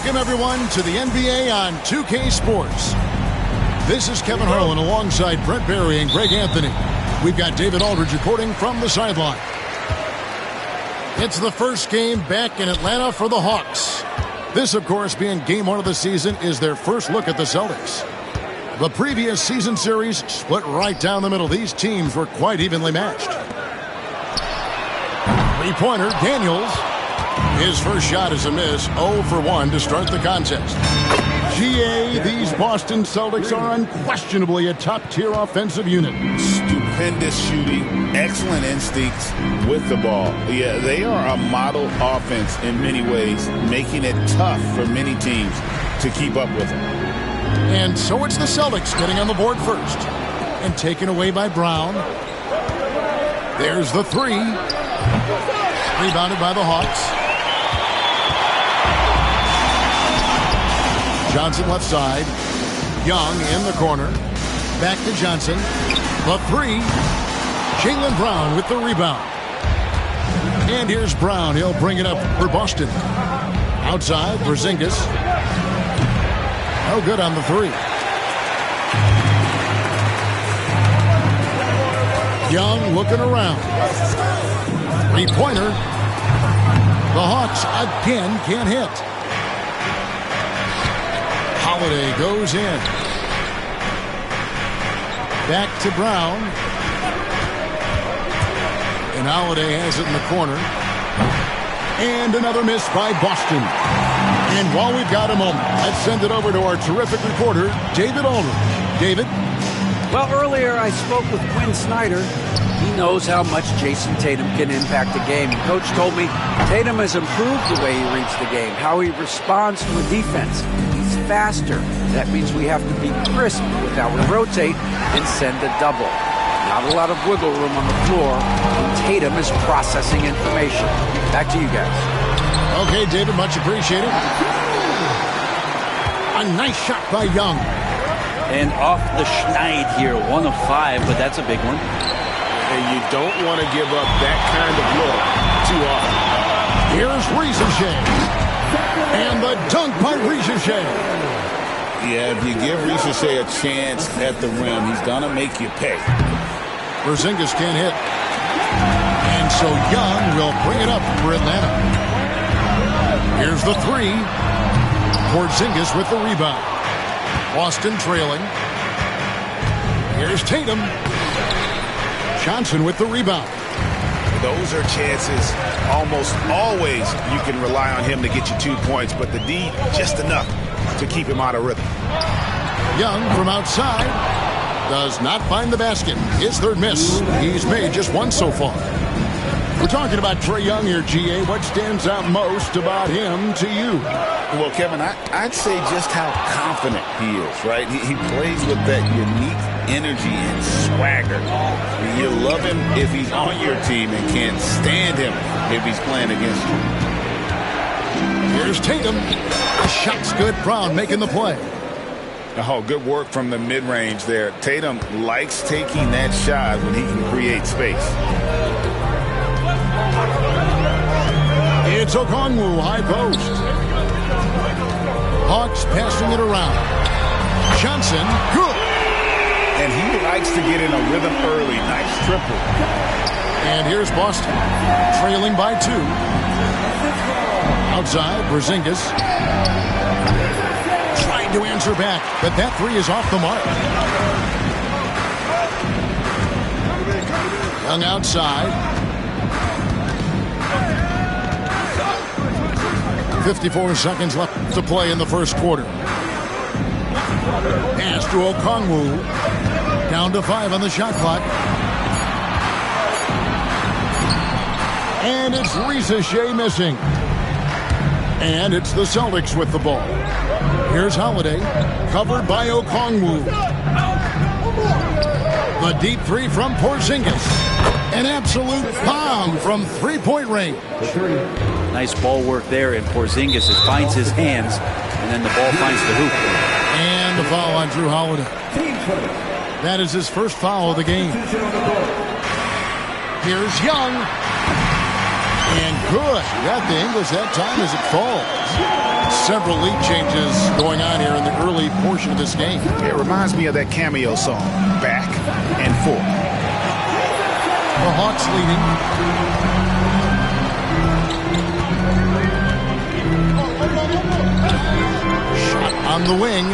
Welcome, everyone, to the NBA on 2K Sports. This is Kevin Harlan alongside Brent Barry and Greg Anthony. We've got David Aldridge reporting from the sideline. It's the first game back in Atlanta for the Hawks. This, of course, being game one of the season, is their first look at the Celtics. The previous season series split right down the middle. These teams were quite evenly matched. Three-pointer, Daniels. His first shot is a miss, 0 for 1 to start the contest. GA, these Boston Celtics are unquestionably a top-tier offensive unit. Stupendous shooting, excellent instincts with the ball. Yeah, they are a model offense in many ways, making it tough for many teams to keep up with them. And so it's the Celtics getting on the board first. And taken away by Brown. There's the three. Rebounded by the Hawks. Johnson left side. Young in the corner. Back to Johnson. The three. Jaylen Brown with the rebound. And here's Brown. He'll bring it up for Boston. Outside, Porzingis. No good on the three. Young looking around. Three-pointer. The Hawks again can't hit. Holiday goes in. Back to Brown. And Holiday has it in the corner. And another miss by Boston. And while we've got a moment, let's send it over to our terrific reporter, David Aldridge. David? Well, earlier I spoke with Quinn Snyder. He knows how much Jason Tatum can impact the game. Coach told me Tatum has improved the way he reads the game, how he responds to a defense. He's faster. That means we have to be crisp with how we rotate and send a double. Not a lot of wiggle room on the floor when Tatum is processing information. Back to you guys. Okay, David, much appreciated. A nice shot by Young. And off the schneid here, 1 of 5, but that's a big one. And you don't want to give up that kind of look too often. Here's Ricochet. And the dunk by Ricochet. Yeah, if you give Ricochet a chance at the rim, he's going to make you pay. Porzingis can't hit. And so Young will bring it up for Atlanta. Here's the three. Porzingis with the rebound. Boston trailing. Here's Tatum. Johnson with the rebound. Those are chances almost always you can rely on him to get you 2 points, but the D just enough to keep him out of rhythm. Young from outside does not find the basket. His third miss. He's made just one so far. We're talking about Trae Young here, GA. What stands out most about him to you? Well, Kevin, I'd say just how confident he is, right? He plays with that unique energy and swagger. You love him if he's on your team and can't stand him if he's playing against you. Here's Tatum. The shot's good. Brown making the play. Oh, good work from the mid-range there. Tatum likes taking that shot when he can create space. It's Okongwu, high post. Hawks passing it around. Johnson, good. And he likes to get in a rhythm early. Nice triple. And here's Boston, trailing by 2. Outside, Porzingis. Trying to answer back, but that 3 is off the mark. Young outside. 54 seconds left to play in the first quarter. Pass to Okongwu. Down to 5 on the shot clock. And it's Risa Shea missing. And it's the Celtics with the ball. Here's Holiday, covered by Okongwu. The deep 3 from Porzingis. An absolute bomb from three-point range. Nice ball work there, and Porzingis finds his hands, and then the ball finds the hoop. And the foul on Drew Holiday. That is his first foul of the game. Here's Young. And good. Got the English that time as it falls. Several lead changes going on here in the early portion of this game. It reminds me of that cameo song, Back and Forth. The Hawks leading. Shot on the wing.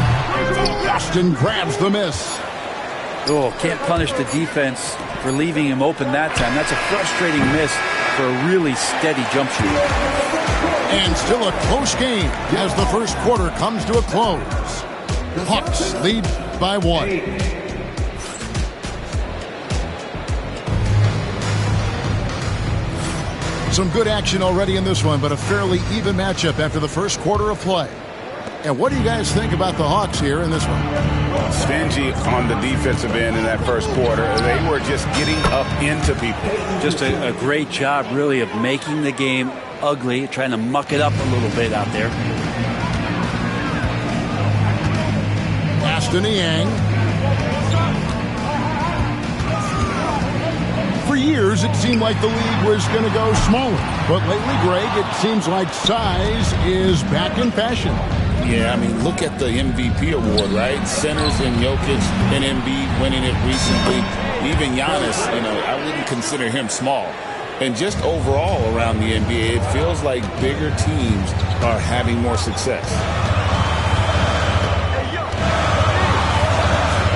Boston grabs the miss. Oh, can't punish the defense for leaving him open that time. That's a frustrating miss for a really steady jump shooter. And still a close game as the first quarter comes to a close. Hawks lead by 1. Some good action already in this one, but a fairly even matchup after the first quarter of play. And what do you guys think about the Hawks here in this one? Stingy on the defensive end in that first quarter. They were just getting up into people. Just a great job, really, of making the game ugly, trying to muck it up a little bit out there. Aston Niang. For years, it seemed like the league was going to go smaller. But lately, Greg, it seems like size is back in fashion. Yeah, I mean, look at the MVP award, right? Centers and Jokic and Embiid winning it recently. Even Giannis, I wouldn't consider him small. And just overall around the NBA, it feels like bigger teams are having more success.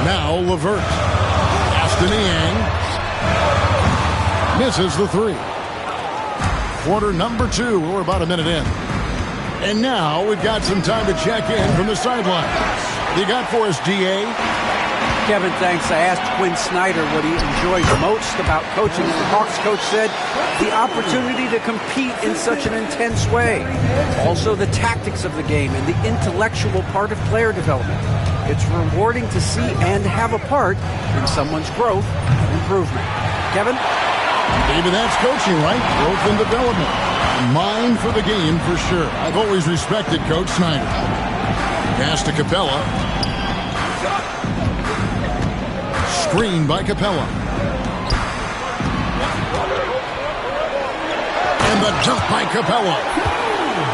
Now Levert. Aston Niang misses the 3. Quarter number 2. We're about a minute in. And now we've got some time to check in from the sidelines. You got for us, DA? Kevin, thanks. I asked Quinn Snyder what he enjoyed most about coaching. The Hawks coach said the opportunity to compete in such an intense way. Also the tactics of the game and the intellectual part of player development. It's rewarding to see and have a part in someone's growth and improvement. Kevin? Maybe that's coaching, right? Growth and development. Mind for the game, for sure. I've always respected Coach Snyder. Pass to Capella. Screen by Capella. And the jump by Capella.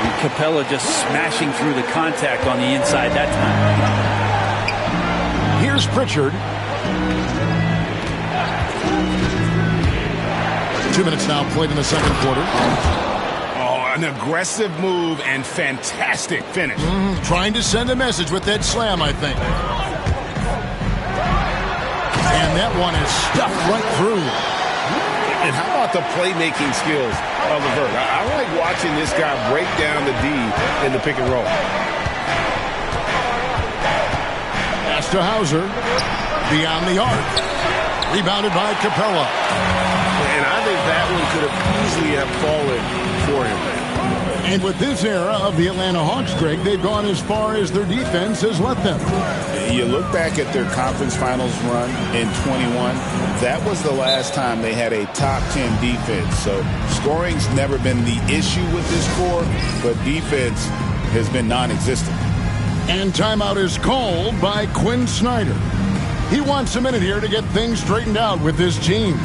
And Capella just smashing through the contact on the inside that time. Here's Pritchard. 2 minutes now played in the second quarter. Oh, an aggressive move and fantastic finish. Trying to send a message with that slam, I think. And that one is stuffed right through. And how about the playmaking skills of Levert? I like watching this guy break down the D in the pick and roll. Pass to Hauser. Beyond the arc. Rebounded by Capella. And I think that one could have easily have fallen for him. And with this era of the Atlanta Hawks, Greg, they've gone as far as their defense has let them. You look back at their conference finals run in 21, that was the last time they had a top 10 defense. So scoring's never been the issue with this core, but defense has been non-existent. And timeout is called by Quinn Snyder. He wants a minute here to get things straightened out with this team.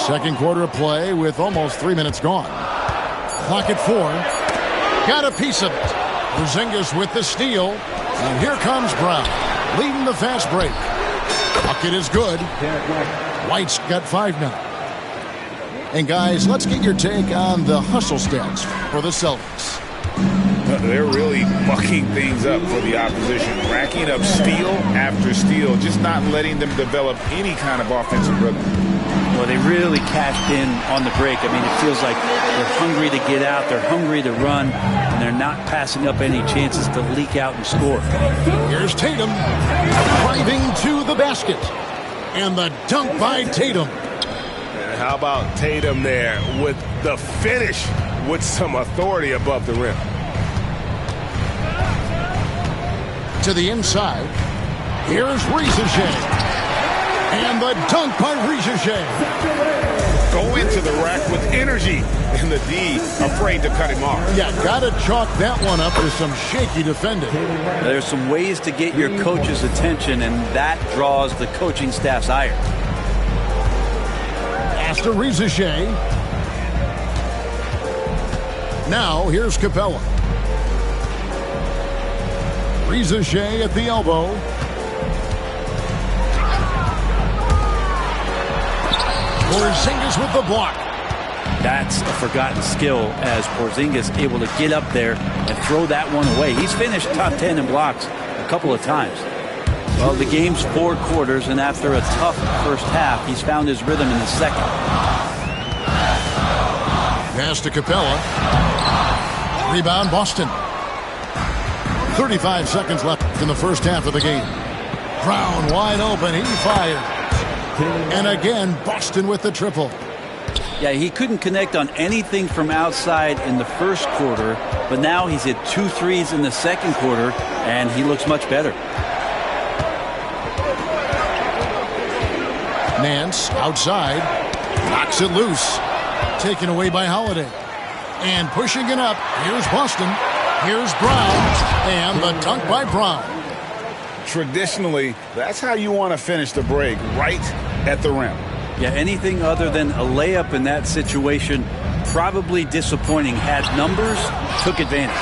Second quarter of play with almost 3 minutes gone. Clock at 4. Got a piece of it. Porzingis with the steal. And here comes Brown, leading the fast break. Bucket is good. White's got 5 now. And guys, let's get your take on the hustle stats for the Celtics. They're really mucking things up for the opposition, racking up steal after steal, just not letting them develop any kind of offensive rhythm. Well, they really cashed in on the break. I mean, it feels like they're hungry to get out, they're hungry to run, and they're not passing up any chances to leak out and score. Here's Tatum driving to the basket. And the dunk by Tatum. And how about Tatum there with the finish with some authority above the rim. To the inside. Here's Risacher. And the dunk by Risacher. Go into the rack with energy, and the D afraid to cut him off. Yeah, got to chalk that one up with some shaky defending. There's some ways to get your coach's attention, and that draws the coaching staff's ire. Pass to Risacher. Now here's Capella. Risacher at the elbow. Porzingis with the block. That's a forgotten skill as Porzingis able to get up there and throw that one away. He's finished top 10 in blocks a couple of times. Well, the game's 4 quarters, and after a tough first half, he's found his rhythm in the second. Pass to Capella. Rebound, Boston. 35 seconds left in the first half of the game. Brown wide open. He fires. And again, Boston with the triple. Yeah, he couldn't connect on anything from outside in the first quarter, but now he's hit 2 threes in the second quarter, and he looks much better. Nance outside. Knocks it loose. Taken away by Holiday. And pushing it up. Here's Boston. Here's Brown. And the dunk by Brown. Traditionally, that's how you want to finish the break, right at the rim. Yeah, anything other than a layup in that situation, probably disappointing. Had numbers, took advantage.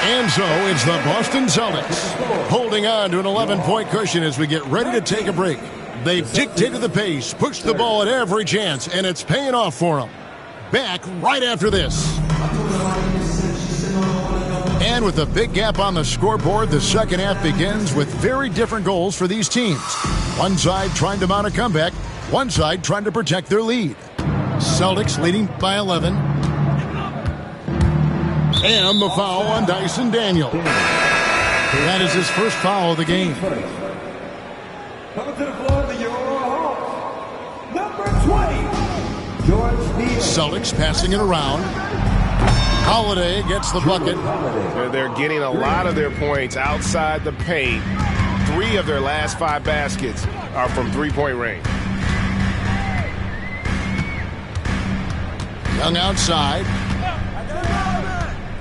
And so it's the Boston Celtics holding on to an 11-point cushion as we get ready to take a break. They've dictated the pace, pushed the ball at every chance, and it's paying off for them. Back right after this. And with a big gap on the scoreboard, the second half begins with very different goals for these teams. One side trying to mount a comeback, one side trying to protect their lead. Celtics leading by 11. And the foul on Dyson Daniel. That is his first foul of the game. Coming to the floor, the Euro Hawks, number 20, George Neal. Celtics passing it around. Holiday gets the bucket. They're getting a lot of their points outside the paint. 3 of their last 5 baskets are from three-point range. Young outside.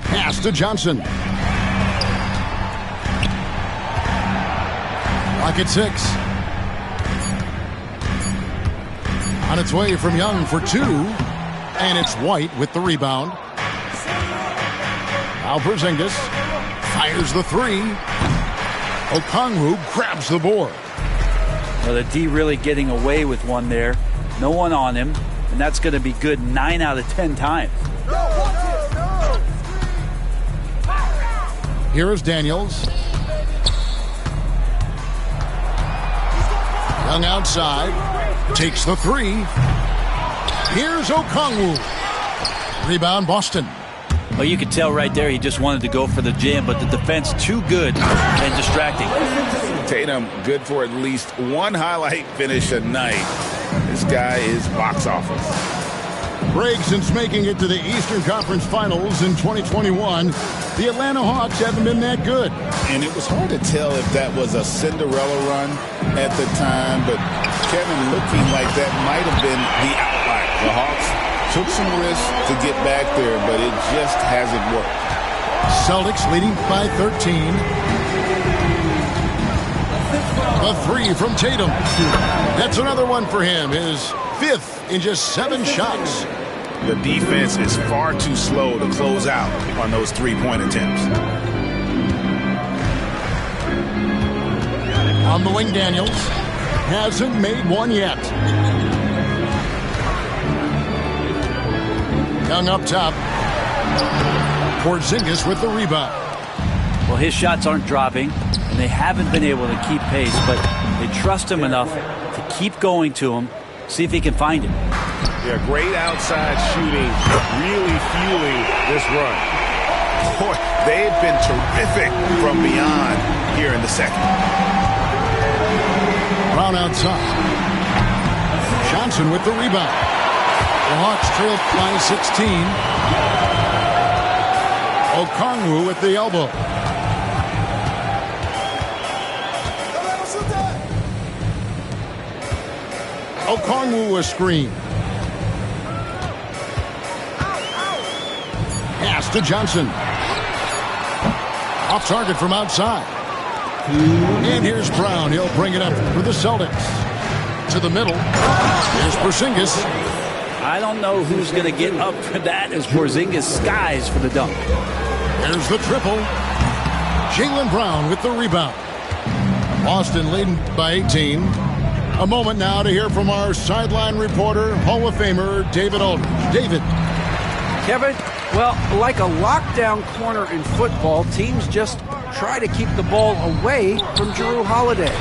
Pass to Johnson. Clock at 6. On its way from Young for 2. And it's White with the rebound. Now Porzingis fires the 3. Okongwu grabs the board. Well, the D really getting away with one there. No one on him. And that's going to be good 9 out of 10 times. Here is Daniels. Young outside. Takes the 3. Here's Okongwu. Rebound Boston. Well, you could tell right there he just wanted to go for the jam, but the defense too good and distracting. Tatum good for at least one highlight finish a night. This guy is box office. Greg, since making it to the Eastern Conference Finals in 2021, the Atlanta Hawks haven't been that good. And it was hard to tell if that was a Cinderella run at the time, but Kevin, looking like that might have been the outlier. The Hawks took some risks to get back there, but it just hasn't worked. Celtics leading by 13. A three from Tatum. That's another one for him. His fifth in just 7 shots. The defense is far too slow to close out on those three-point attempts. On the wing, Daniels hasn't made one yet. Young up top. Porzingis with the rebound. Well, his shots aren't dropping, and they haven't been able to keep pace, but they trust him enough to keep going to him, see if he can find it. Yeah, great outside shooting, really fueling this run. Boy, they've been terrific from beyond here in the second. Brown outside. Johnson with the rebound. The Hawks trail by 16. Okongwu with the elbow. Okongwu a screen. Pass to Johnson. Off target from outside. And here's Brown. He'll bring it up for the Celtics. To the middle. Here's Porzingis. I don't know who's going to get up for that as Porzingis skies for the dunk. There's the triple. Jaylen Brown with the rebound. Boston leading by 18. A moment now to hear from our sideline reporter, Hall of Famer David Aldridge. David. Kevin, well, like a lockdown corner in football, teams just try to keep the ball away from Jrue Holiday.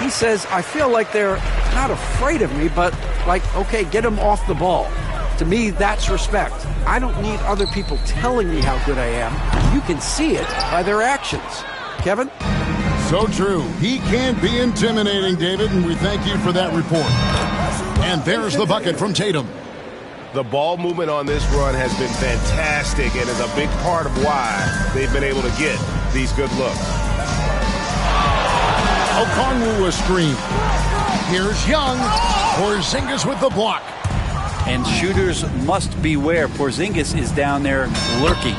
He says, I feel like they're not afraid of me, but like, okay, get him off the ball. To me, that's respect. I don't need other people telling me how good I am. You can see it by their actions. Kevin? So true. He can be intimidating, David, and we thank you for that report. And there's the bucket from Tatum. The ball movement on this run has been fantastic and is a big part of why they've been able to get these good looks. Okongwu a screen. Here's Young. Porzingis with the block. And shooters must beware. Porzingis is down there lurking.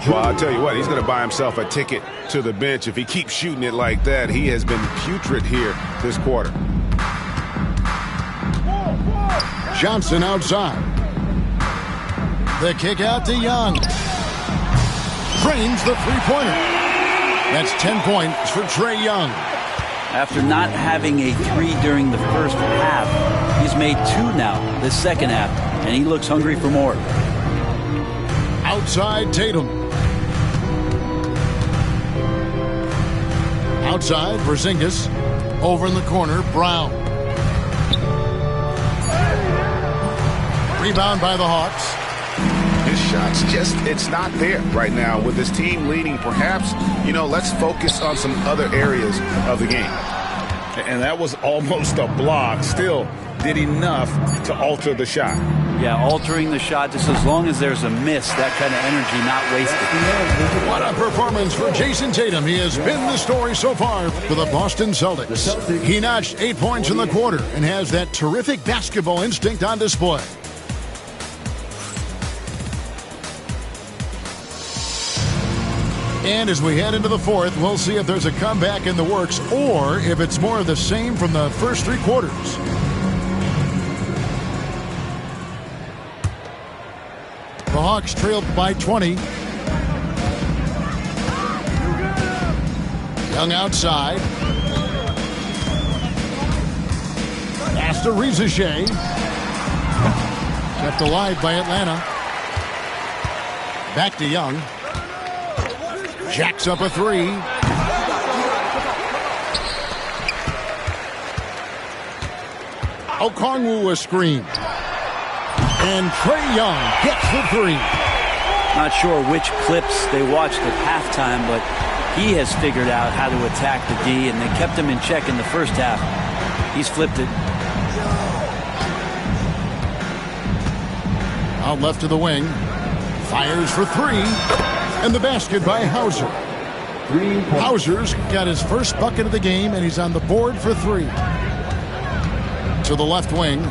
Well, I'll tell you what, he's going to buy himself a ticket to the bench if he keeps shooting it like that. He has been putrid here this quarter. Johnson outside. The kick out to Young. Drains the three-pointer. That's 10 points for Trae Young. After not having a 3 during the first half, he's made 2 now this second half, and he looks hungry for more. Outside Tatum. Outside Porzingis. Over in the corner, Brown. Rebound by the Hawks. His shot's just, it's not there right now with his team leading. Perhaps, let's focus on some other areas of the game. And that was almost a block. Still did enough to alter the shot. Yeah, altering the shot just as long as there's a miss, that kind of energy not wasted. What a performance for Jason Tatum. He has been the story so far for the Boston Celtics. He notched 8 points in the quarter and has that terrific basketball instinct on display. And as we head into the fourth, we'll see if there's a comeback in the works or if it's more of the same from the first 3 quarters. The Hawks trailed by 20. Young outside. Pass to Rizachet. Kept alive by Atlanta. Back to Young. Jacks up a 3. Okongwu a screen. And Trae Young gets the 3. Not sure which clips they watched at halftime, but he has figured out how to attack the D, and they kept him in check in the first half. He's flipped it. Out left to the wing. Fires for three. And the basket by Hauser. Hauser's got his first bucket of the game, and he's on the board for three. To the left wing.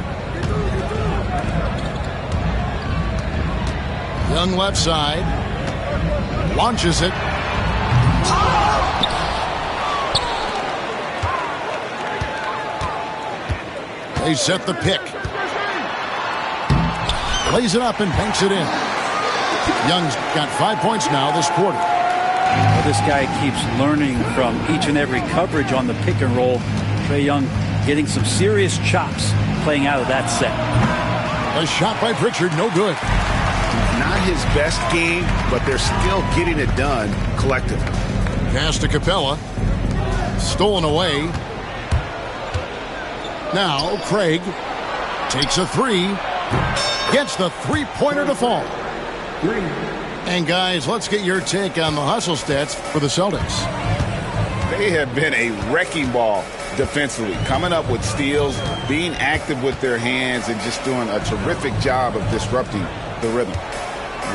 Young left side. Launches it. They set the pick. Lays it up and banks it in. Young's got 5 points now this quarter. Well, this guy keeps learning from each and every coverage on the pick and roll. Trae Young getting some serious chops playing out of that set. A shot by Pritchard, no good. Not his best game, but they're still getting it done collectively. Pass to Capella. Stolen away. Now Craig takes a three. Gets the three-pointer to fall. And guys, let's get your take on the hustle stats for the Celtics. They have been a wrecking ball defensively, coming up with steals, being active with their hands, and just doing a terrific job of disrupting the rhythm.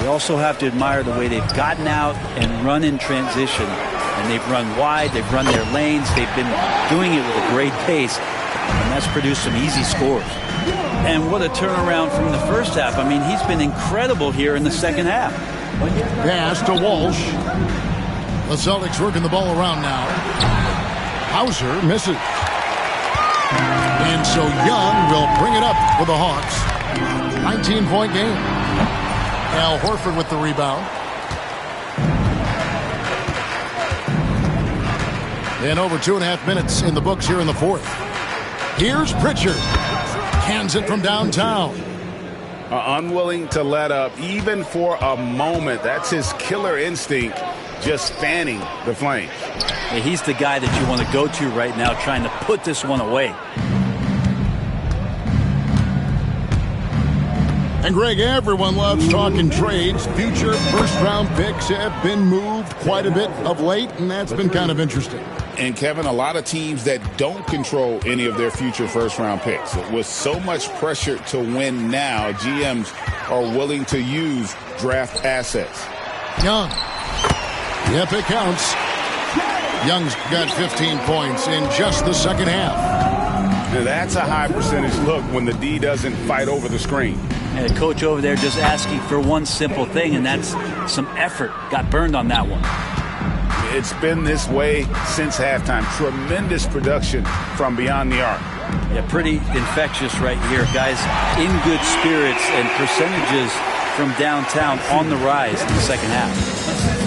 We also have to admire the way they've gotten out and run in transition. And they've run wide, they've run their lanes, they've been doing it with a great pace, and that's produced some easy scores. And what a turnaround from the first half. I mean, he's been incredible here in the second half. Pass to Walsh. The Celtics working the ball around now. Hauser misses. And so Young will bring it up for the Hawks. 19-point game. Al Horford with the rebound. And over 2.5 minutes in the books here in the fourth. Here's Pritchard. Hands it from downtown. Unwilling to let up even for a moment. That's his killer instinct, just fanning the flames. Yeah, he's the guy that you want to go to right now, trying to put this one away. And Greg, everyone loves talking trades. Future first-round picks have been moved quite a bit of late, and that's been kind of interesting. And, Kevin, a lot of teams that don't control any of their future first-round picks. With so much pressure to win now, GMs are willing to use draft assets. Young. Yep, it counts. Young's got 15 points in just the second half. Now, that's a high percentage look when the D doesn't fight over the screen. And the coach over there just asking for one simple thing, and that's some effort. Got burned on that one. It's been this way since halftime. Tremendous production from beyond the arc. Yeah, pretty infectious right here. Guys in good spirits and percentages from downtown on the rise in the second half.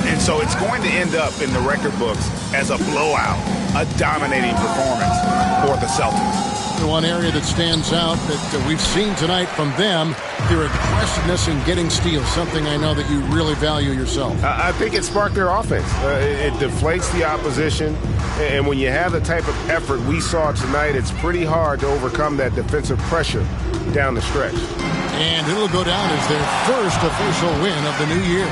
And so it's going to end up in the record books as a blowout, a dominating performance for the Celtics. One area that stands out that we've seen tonight from them, their aggressiveness in getting steals, something I know that you really value yourself. I think it sparked their offense. It deflates the opposition, and when you have the type of effort we saw tonight, it's pretty hard to overcome that defensive pressure down the stretch. And it'll go down as their first official win of the new year.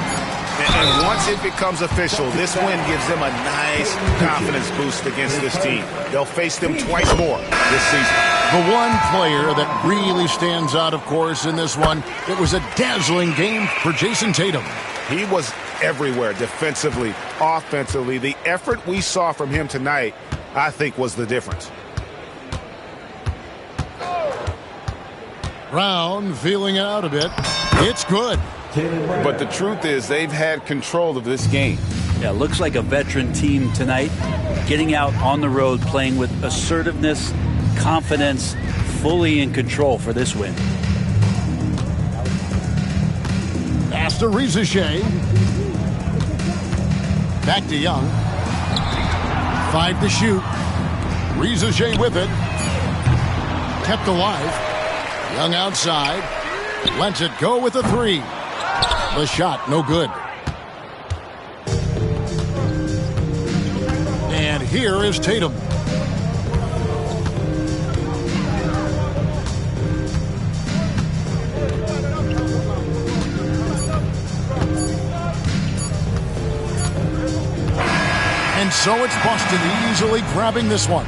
And once it becomes official, this win gives them a nice confidence boost against this team. They'll face them twice more this season. The one player that really stands out, of course, in this one, it was a dazzling game for Jason Tatum. He was everywhere defensively, offensively. The effort we saw from him tonight, I think, was the difference. Brown feeling it out a bit. It's good. But the truth is they've had control of this game. Yeah, looks like a veteran team tonight, getting out on the road, playing with assertiveness, confidence, fully in control for this win. Pass to Rizachet. Back to Young. 5 to shoot. Rizachet with it. Kept alive. Young outside. Lets it go with a three. The shot, no good. And here is Tatum. so it's Boston easily grabbing this one.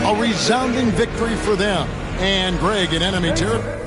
A resounding victory for them. And Greg in enemy territory.